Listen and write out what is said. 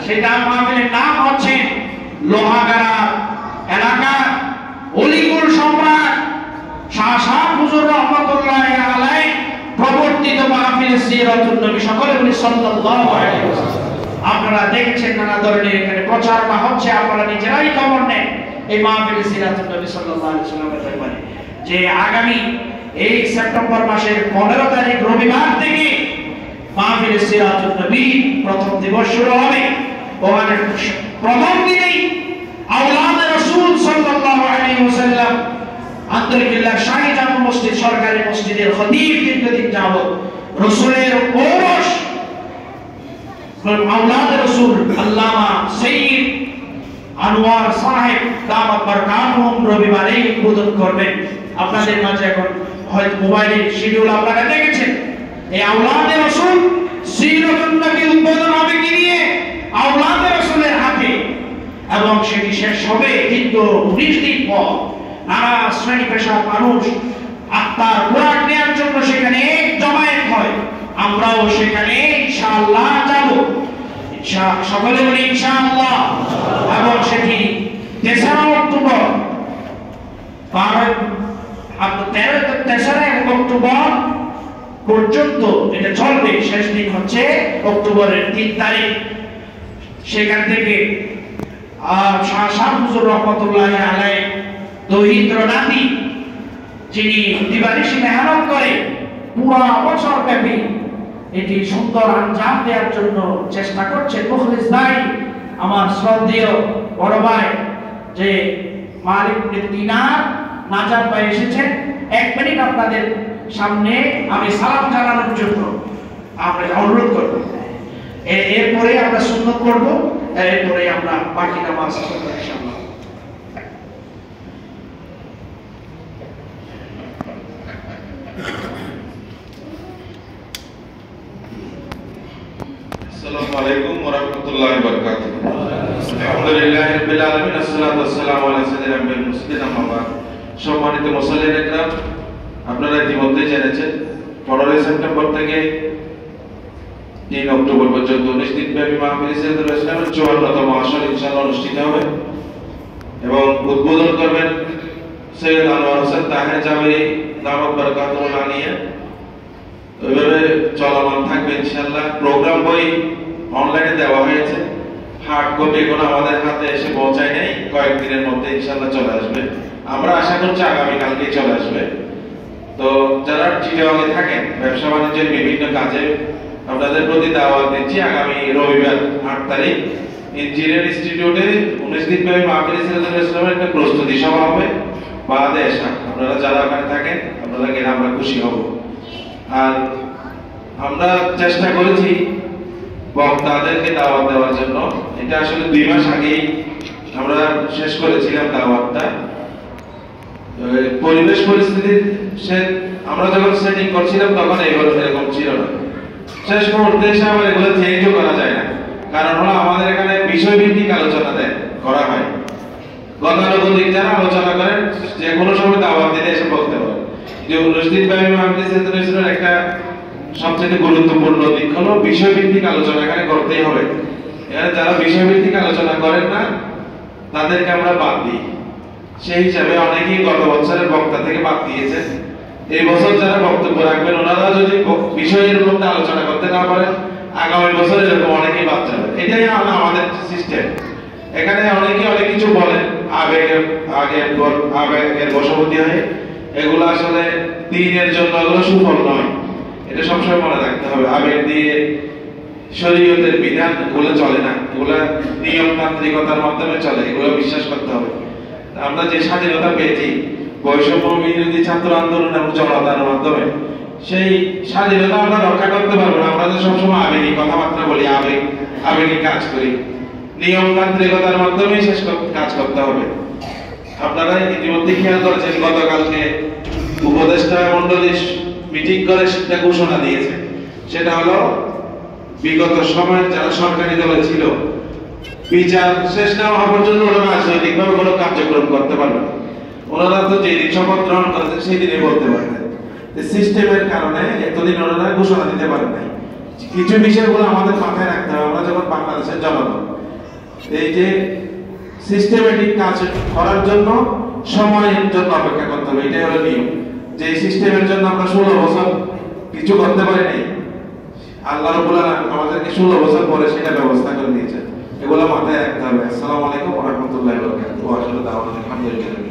সেটা মাহফিলের নাম হচ্ছে লোহাগাড়া এলাকার অলিকুল সম্রাট শাহ হুজুর রহমাতুল্লাহি আলাইহি প্রবর্তিত মাহফিল সিরাতুন নবী, সকলে বলি সাল্লাল্লাহু আলাইহি ওয়াসাল্লাম। আপনারা দেখছেন নানা ধরনের এখানে প্রচারণা হচ্ছে, আপনারা নিজেরাই খবর নেন এই মাহফিল সিরাতুন নবী সাল্লাল্লাহু আলাইহি ওয়াসাল্লামের ব্যাপারে, যে আগামী এই সেপ্টেম্বর মাসের 15 তারিখ রবিবার থেকে মাহফিল সিরাতুন নবী প্রথম দিবস শুরু হবে। ওখানে প্রথম দিনেই আওলাদে রাসূল সাল্লাল্লাহু আলাইহি ওয়াসাল্লাম আন্তরিকুল্লাহ শাহী জামে মসজিদ সরকারি মসজিদের খতিব দীর্ঘদিন যাবত রাসূলের ঔরস আওলাদে রাসূল আল্লামা সৈয়দ আনোয়ার সাহেব দামাত বরকাতুহুম রবিবারে উদ্বোধন করবেন। আপনাদের মাঝে এখন হয়তো মোবাইলে শিডিউল আপনারা দেখেছেন, এই আওলাদে রাসূল সিরাতুন নবী উদ্বোধন হবে কি নিয়ে? আওলাদে রাসূলের হাতে, এবং সেটি শেষ হবে কিন্তু 19 দিন পর। নানা শ্রেণী পেশার মানুষ আত্মার খোরাক নেওয়ার জন্য সেখানে জমায়েত হয়, আমরাও সেখানে ইনশাআল্লাহ যাব, সকলে বলি ইনশাআল্লাহ। এবং সেটি 3 অক্টোবর 3 অক্টোবর পর্যন্ত এটা চলবে, শেষ দিন হচ্ছে অক্টোবরের 3 তারিখ। সেখান থেকে শাহ হুজুর রহমাতুল্লাহি আলাইহি দহিত্র নাতি, যিনি দিবানিশি মেহনত করে পুরা বছর ব্যাপী এটি সুন্দর আঞ্জাম দেওয়ার জন্য চেষ্টা করছে, মুখলিস দাই আমার শ্রদ্ধেয় বড় ভাই যে মালিক দিনার নাজার ভাই এসেছেন। 1 মিনিট আপনাদের সামনে আমি সালাম জানানোর জন্য আমরা অনুরোধ করব, এরপরে আমরা সুন্নত করব, এরপরে আমরা বাকি নামাজ পড়ব ইনশাআল্লাহ। আসসালামু আলাইকুম ওয়া রাহমাতুল্লাহি ওয়া বারাকাতুহু। আলহামদুলিল্লাহি রাব্বিল আলামিন, আসসালাতু ওয়াসসালামু আলা সাইয়্যিদিল আম্বিয়া ওয়াল মুরসালিন, আম্মা বা'দ। সম্মানিত মুসল্লিরা ইকরাম, আপনারা ইতিমধ্যে জেনেছেন 15 সেপ্টেম্বর থেকে 3 অক্টোবর পর্যন্ত 19 দিন ব্যাপী মাহফিল সিরাতুল ইসলামের 54তম আসর ইনশাআল্লাহ অনুষ্ঠিত হবে এবং উদ্বোধন করবেন সৈয়দ আনোয়ার হোসেন তাহের জামিরি দামাত বরকাতুহুল আলিয়া। ওইভাবে চলমান থাকবে ইনশাআল্লাহ। প্রোগ্রাম বই অনলাইনে দেওয়া হয়েছে, হার্ড কপি এখনো আমাদের হাতে এসে পৌঁছায় নাই, কয়েকদিনের মধ্যে ইনশাআল্লাহ চলে আসবে। আমরা আশা করছি আগামী কালকেই চলে আসবে। তো যারা চিটাগাংয়ে থাকেন ব্যবসা বাণিজ্যের বিভিন্ন কাজে আপনাদের প্রতি দাওয়াত দিচ্ছি, আগামী রবিবার 8 তারিখ ইঞ্জিনিয়ার ইনস্টিটিউটে 19 দিন ব্যাপী মাহফিল সিরাতুল ইসলামের একটা প্রস্তুতি সভা হবে। বাদে এসা আপনারা যারা ওখানে থাকেন আপনারা গেলে আমরা খুশি হব। আর আমরা চেষ্টা করেছি বক্তাদেরকে দাওয়াত দেওয়ার জন্য, এটা আসলে 2 মাস আগেই আমরা শেষ করেছিলাম দাওয়াতটা। পরিবেশ পরিস্থিতি আমরা যখন সেটিং করছিলাম তখন এরকম ছিল না, শেষ মুহূর্তে এসে আবার এগুলো চেঞ্জও করা যায় না। কারণ হলো আমাদের এখানে বিষয়ভিত্তিক আলোচনা করা হয়, গতানুগতিক যারা আলোচনা করেন যে কোনো সময় দাওয়াত দিলে এসে বলতে পারেন। যে 19 দিন ব্যাপী মাহফিল সিরাতুল ইসলামের একটা সবচেয়ে গুরুত্বপূর্ণ দিক হলো বিষয়ভিত্তিক আলোচনা এখানে করতেই হবে। এখানে যারা বিষয়ভিত্তিক আলোচনা করেন না তাদেরকে আমরা বাদ দিই, সেই হিসাবে অনেকেই গত বছরের বক্তা থেকে বাদ দিয়েছে। এই বছর যারা বক্তব্য রাখবেন ওনারা যদি বিষয়ের মধ্যে আলোচনা করতে না পারেন আগামী বছর এরকম অনেকেই বাদ যাবে। এটাই আমাদের সিস্টেম। এখানে অনেকে অনেক কিছু বলেন, আবেগের বশবর্তী হয়, এগুলো আসলে দ্বীনের জন্য এগুলো সুফল নয়, এটা সবসময় মনে রাখতে হবে। আবেগ দিয়ে শরীয়তের বিধান এগুলো চলে না, এগুলো নিয়মতান্ত্রিকতার মাধ্যমে চলে, এগুলো বিশ্বাস করতে হবে। আমরা যে স্বাধীনতা পেয়েছি বৈষম্য বিরোধী ছাত্র আন্দোলন এবং জনতার মাধ্যমে, সেই স্বাধীনতা আমরা রক্ষা করতে পারবো না আমরা সবসময় আবেগী কথাবার্তা বলি, আবেগী কাজ করি। নিয়মতান্ত্রিকতার মাধ্যমে শেষ কাজ করতে হবে। আপনারা ইতিমধ্যে খেয়াল করেছেন গতকালকে উপদেষ্টা মণ্ডলী মিটিং করে সেটা ঘোষণা দিয়েছে, সেটা হলো বিগত সময়ে যারা সরকারি দলে ছিল বিচার শেষ না হওয়া পর্যন্ত ওরা রাজনৈতিকভাবে কোনো কার্যক্রম করতে পারবে না। ওনারা তো যেদিন শপথ গ্রহণ করেছেন সেই দিনে বলতে পারবেন। সিস্টেমের কারণে এতদিন ওনারা ঘোষণা দিতে পারেন নাই। কিছু বিষয়গুলো আমাদের মাথায় রাখতে হবে। আমরা যখন বাংলাদেশের জনগণ এই যে সিস্টেমেটিক কাজ করার জন্য সময়ের জন্য অপেক্ষা করতে হবে, এটাই হলো নিয়ম। যে সিস্টেমের জন্য আমরা 16 বছর কিছু করতে পারি নাই, আল্লাহ রাব্বুল আলামিন আমাদেরকে 16 বছর পরে সেটা ব্যবস্থা করে দিয়েছেন। এগুলো মাথায় রাখতে হবে। আসসালামু আলাইকুম ওয়া রাহমাতুল্লাহি ওয়া বারাকাতুহু। ওয়া আশহাদু আল্লা ইলাহা ইল্লাল্লাহ।